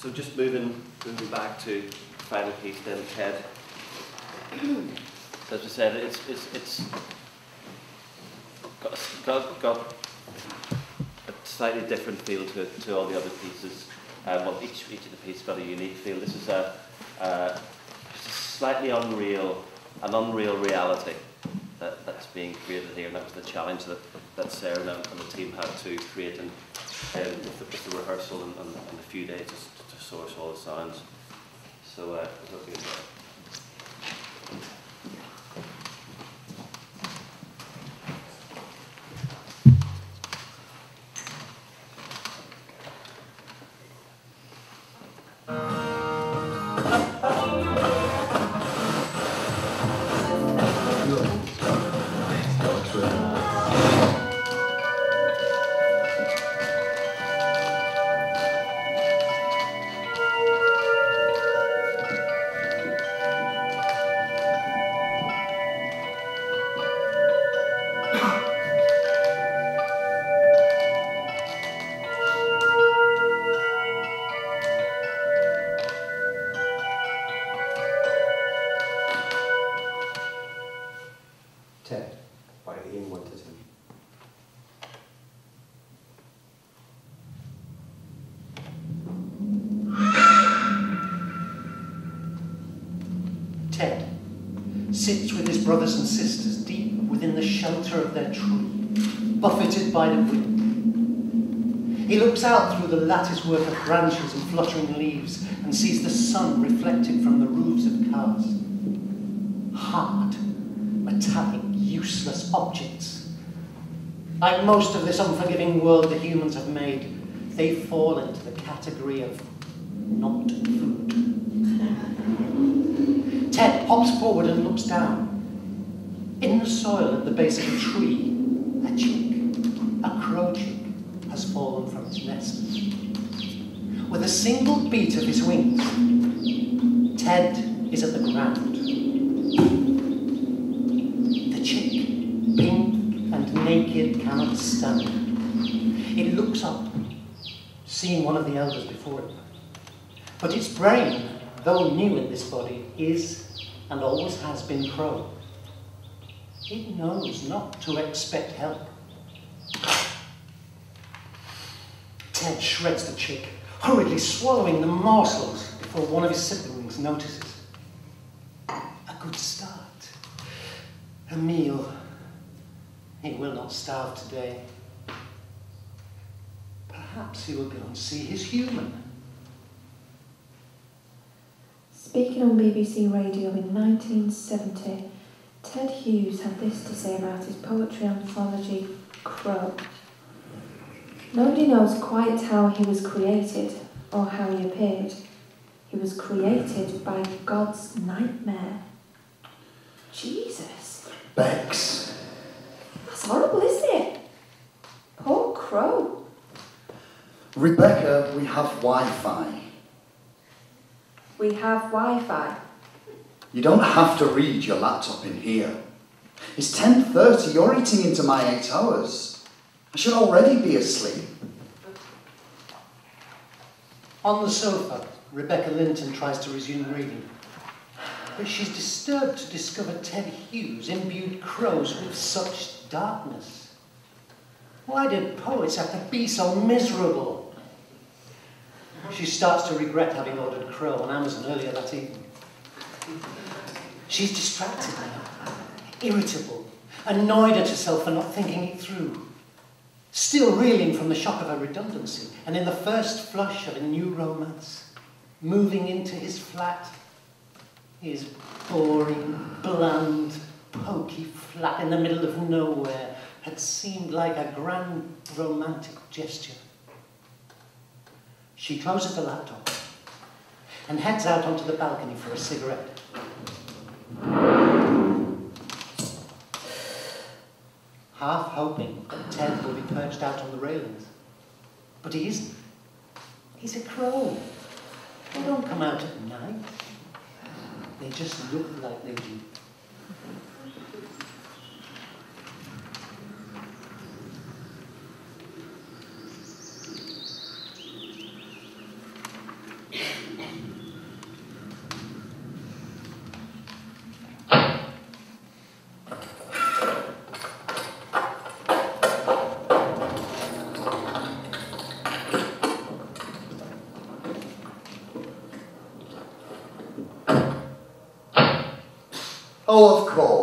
So just moving back to the final piece then, Ted. As we said, it's got a slightly different feel to all the other pieces. Well, each of the pieces got a unique feel. This is just a slightly unreal reality that's being created here, and that was the challenge that Sarah and the team had to create with the rehearsal and a few days to source all the sounds. So I hope you enjoy it. By Ian Winterton. Ted sits with his brothers and sisters deep within the shelter of their tree, buffeted by the wind. He looks out through the latticework of branches and fluttering leaves and sees the sun reflected from the roofs of cars. Hard, metallic, useless objects. Like most of this unforgiving world the humans have made, they fall into the category of not food. Ted hops forward and looks down. In the soil at the base of a tree, a chick, a crow chick, has fallen from its nest. With a single beat of his wings, Ted is at the ground. Naked, cannot stand. It looks up, seeing one of the elders before it. But its brain, though new in this body, is and always has been crow. It knows not to expect help. Ted shreds the chick, hurriedly swallowing the morsels before one of his siblings notices. A good start. A meal. He will not starve today. Perhaps he will go and see his human. Speaking on BBC Radio in 1970, Ted Hughes had this to say about his poetry anthology, Crow. Nobody knows quite how he was created or how he appeared. He was created by God's nightmare. Jesus. Bex. That's horrible, isn't it? Poor Crow. Rebecca, we have Wi-Fi. We have Wi-Fi. You don't have to read your laptop in here. It's 10:30. You're eating into my 8 hours. I should already be asleep. On the sofa, Rebecca Linton tries to resume reading. But she's disturbed to discover Ted Hughes imbued crows with such darkness. Why did poets have to be so miserable? She starts to regret having ordered crow on Amazon earlier that evening. She's distracted now, irritable, annoyed at herself for not thinking it through. Still reeling from the shock of her redundancy, and in the first flush of a new romance, moving into his flat, his boring, bland, poky flat in the middle of nowhere had seemed like a grand romantic gesture. She closes the laptop and heads out onto the balcony for a cigarette. Half hoping that Ted will be perched out on the railings. But he isn't. He's a crow. They don't come out at night. They just look like they do.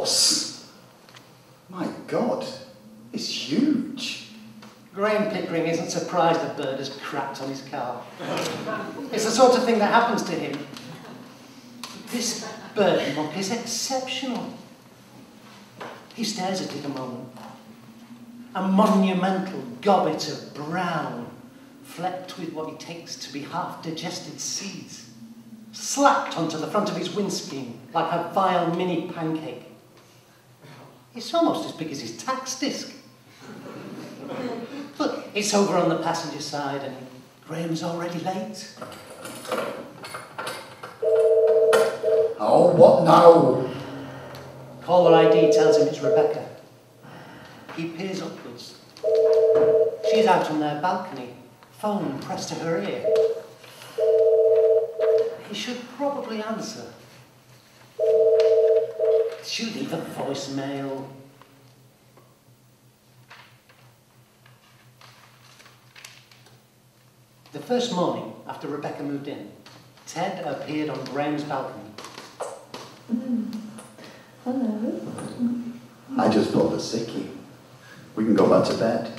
horse? My God, it's huge. Graham Pickering isn't surprised a bird has crapped on his car. It's the sort of thing that happens to him. This bird muck is exceptional. He stares at it a moment. A monumental gobbet of brown, flecked with what he takes to be half-digested seeds, slapped onto the front of his windscreen like a vile mini pancake. It's almost as big as his tax disc. Look, it's over on the passenger side and Graham's already late. Oh, what now? Caller ID tells him it's Rebecca. He peers upwards. She's out on their balcony, phone pressed to her ear. He should probably answer. She'll leave a voicemail. The first morning after Rebecca moved in, Ted appeared on Graham's balcony. Hello. I just pulled a sickie. We can go back to bed.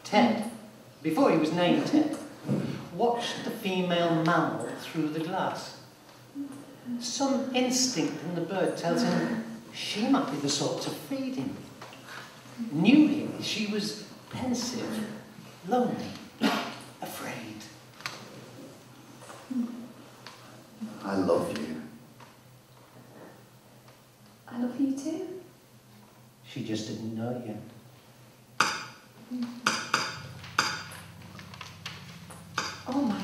Ted, before he was named Ted, watched the female mammal through the glass. Some instinct in the bird tells him she might be the sort to feed him. Knew him, she was pensive, lonely, afraid. I love you. I love you too. She just didn't know it yet. Oh my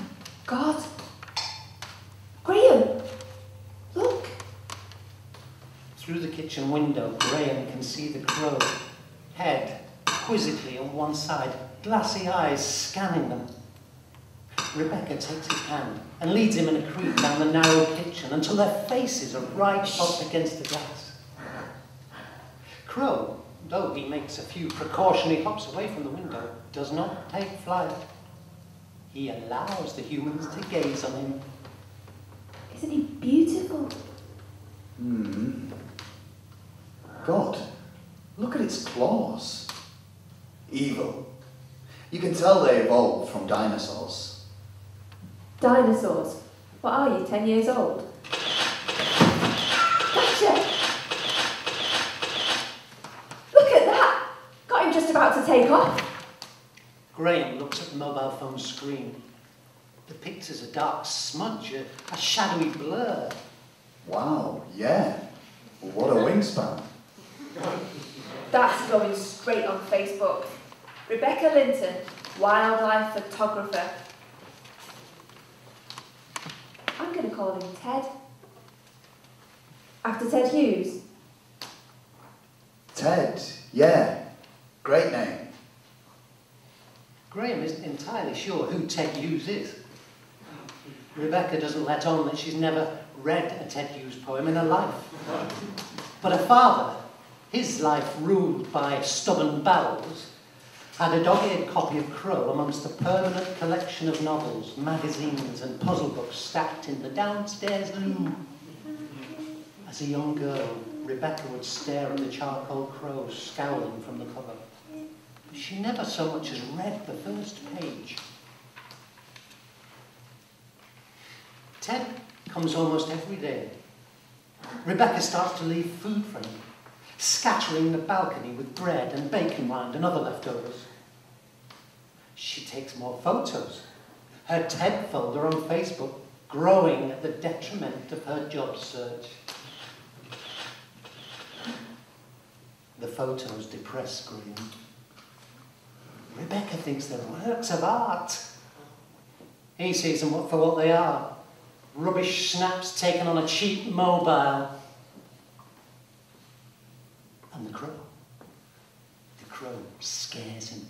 God. Graham! Look! Through the kitchen window, Graham can see the crow, head quizzically on one side, glassy eyes scanning them. Rebecca takes his hand and leads him in a creep down the narrow kitchen until their faces are right up against the glass. Crow, though he makes a few precautionary hops away from the window, does not take flight. He allows the humans to gaze on him. Isn't he beautiful? God, look at its claws. Evil. You can tell they evolved from dinosaurs. Dinosaurs. What are you, 10 years old? Gotcha! Look at that! Got him just about to take off. Graham looks at the mobile phone screen. The picture's a dark smudge, a shadowy blur. Wow, yeah. What a wingspan. That's going straight on Facebook. Rebecca Linton, wildlife photographer. I'm going to call him Ted. After Ted Hughes. Ted, yeah. Great name. Graham isn't entirely sure who Ted Hughes is. Rebecca doesn't let on that she's never read a Ted Hughes poem in her life. But her father, his life ruled by stubborn bowels, had a dog-eared copy of Crow amongst the permanent collection of novels, magazines and puzzle books stacked in the downstairs loo. As a young girl, Rebecca would stare at the charcoal crow scowling from the cover. But she never so much as read the first page. Ted comes almost every day. Rebecca starts to leave food for him, scattering the balcony with bread and bacon rind and other leftovers. She takes more photos, her Ted folder on Facebook growing at the detriment of her job search. The photos depress Graham. Rebecca thinks they're works of art. He sees them for what they are. Rubbish snaps taken on a cheap mobile. And the crow scares him.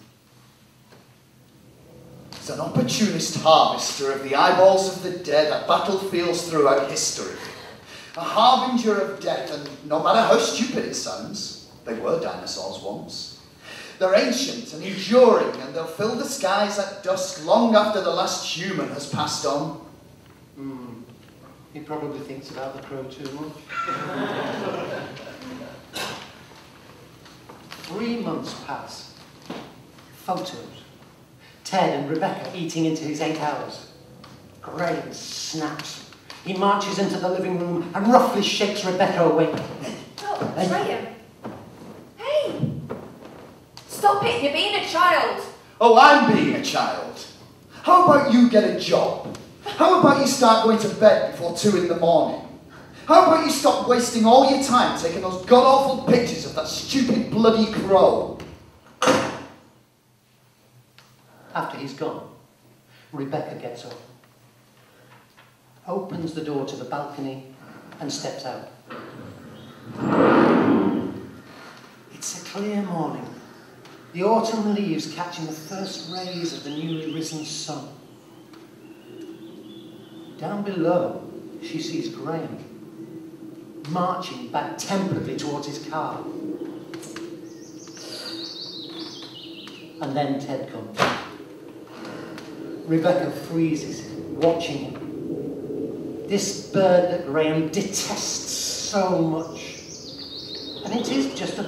He's an opportunist harvester of the eyeballs of the dead at battlefields throughout history. A harbinger of death, and no matter how stupid it sounds, they were dinosaurs once. They're ancient and enduring, and they'll fill the skies at dusk long after the last human has passed on. He probably thinks about the crow too much. 3 months pass. Photos. Ted and Rebecca eating into his 8 hours. Graham snaps. He marches into the living room and roughly shakes Rebecca awake. Oh, Graham. Hey! Stop it, you're being a child. Oh, I'm being a child. How about you get a job? How about you start going to bed before 2 in the morning? How about you stop wasting all your time taking those god-awful pictures of that stupid bloody crow? After he's gone, Rebecca gets up, opens the door to the balcony and steps out. It's a clear morning. The autumn leaves catching the first rays of the newly risen sun. Down below, she sees Graham marching back temperately towards his car. And then Ted comes. Rebecca freezes, watching him. This bird that Graham detests so much. And it is just a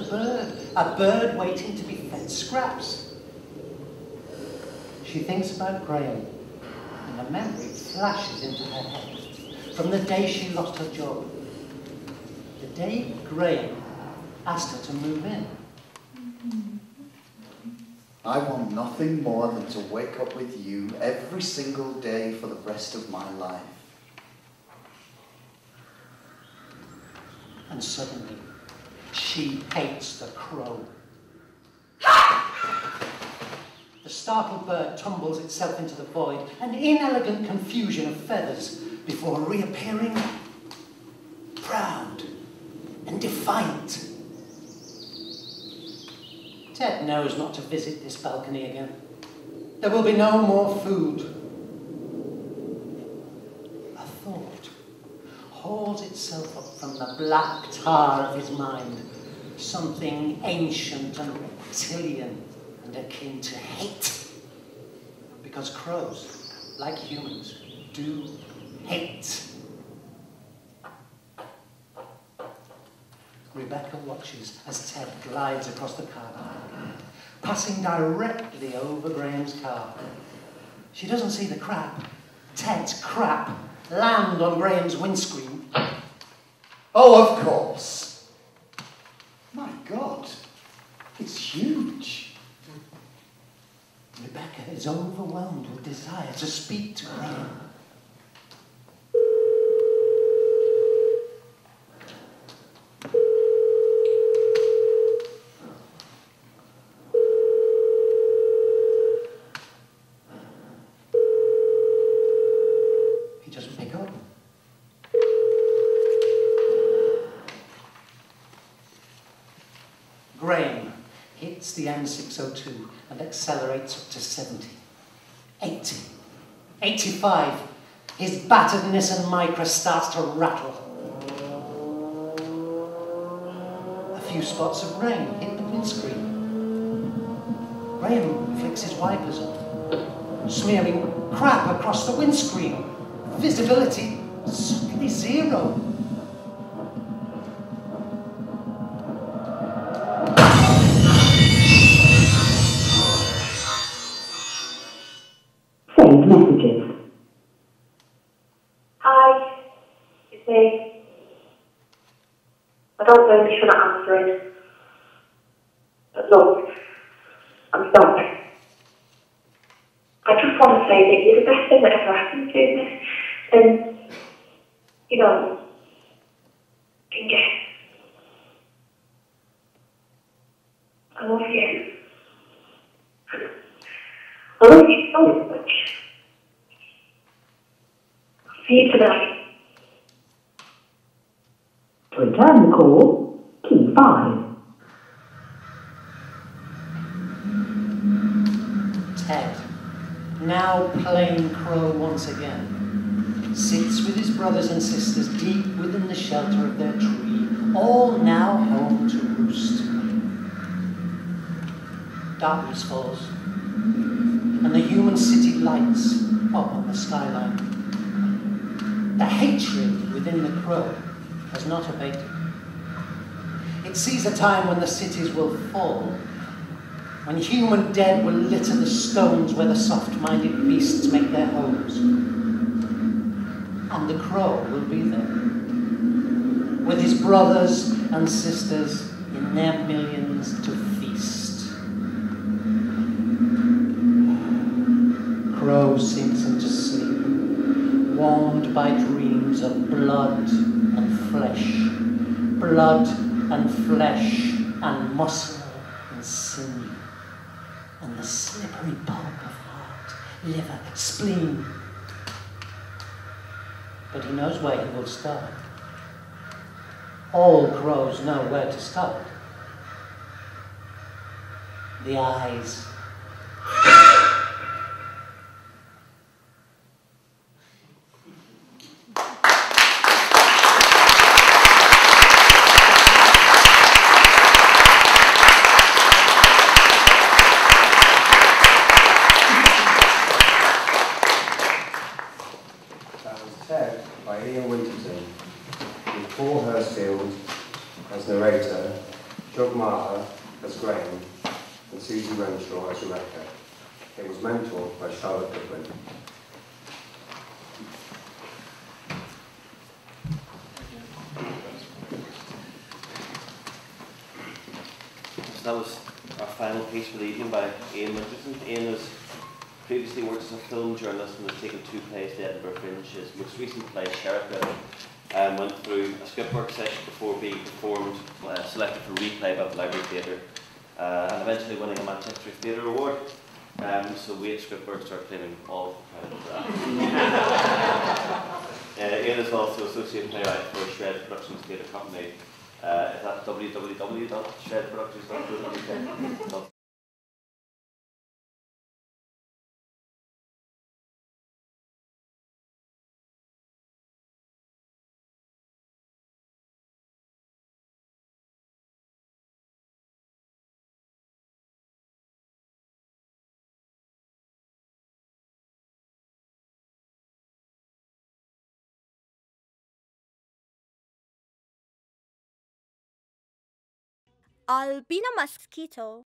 bird waiting to be fed scraps. She thinks about Graham, and a memory flashes into her head from the day she lost her job. The day Graham asked her to move in. I want nothing more than to wake up with you every single day for the rest of my life. And suddenly, she hates the crow. The startled bird tumbles itself into the void, an inelegant confusion of feathers, before reappearing proud and defiant. Ted knows not to visit this balcony again. There will be no more food. A thought hauls itself up from the black tar of his mind, something ancient and reptilian and akin to hate. Because crows, like humans, do hate. Rebecca watches as Ted glides across the car park, passing directly over Graham's car. She doesn't see the crap, Ted's crap, land on Graham's windscreen. Oh, of course. My God, it's huge. Rebecca is overwhelmed with desire to speak to Graham. He doesn't pick up. Graham hits the M602 and accelerates up to 70, 80, 85. His battered Nissan Micra starts to rattle. A few spots of rain hit the windscreen. Graham flicks his wipers on, smearing crap across the windscreen. Visibility suddenly zero. Save messages. Hi, it's me. I don't blame you for not answering. But look, I'm sorry. I just want to say that you're the best thing that ever happened to me. And, you know, Inge, I love you. I love you so much. See you tonight. To return the call, key 5. Ted, now plain crow once again, sits with his brothers and sisters deep within the shelter of their tree, all now home to roost. Darkness falls, and the human city lights up on the skyline. The hatred within the crow has not abated. It sees a time when the cities will fall, when human dead will litter the stones where the soft-minded beasts make their homes. And the crow will be there, with his brothers and sisters in their millions to feast. Crow sinks into sleep, warmed by dreams of blood and flesh, and muscle and sinew, and the slippery pulp of heart, liver, spleen. But he knows where he will start. All crows know where to start. The eyes. That was Ted by Ian Winterton, with Paul Hurstfield as narrator, Doug Maher as Graham, and Susie Renshaw as Rebecca. It was mentored by Charlotte Goodwin. So that was our final piece for the evening by Ian Winterton. Ian has previously worked as a film journalist and has taken 2 plays to Edinburgh Fringe. His most recent play, Sherika, went through a Scriptworks session before being performed, selected for replay by the Library Theatre, and eventually winning a Manchester Theatre Award. So we at Scriptworks are claiming all of the credit for that. Ian is also associate playwright for Shred Productions Theatre Company. Is that www.shredproductions.co.uk? Albino Mosquito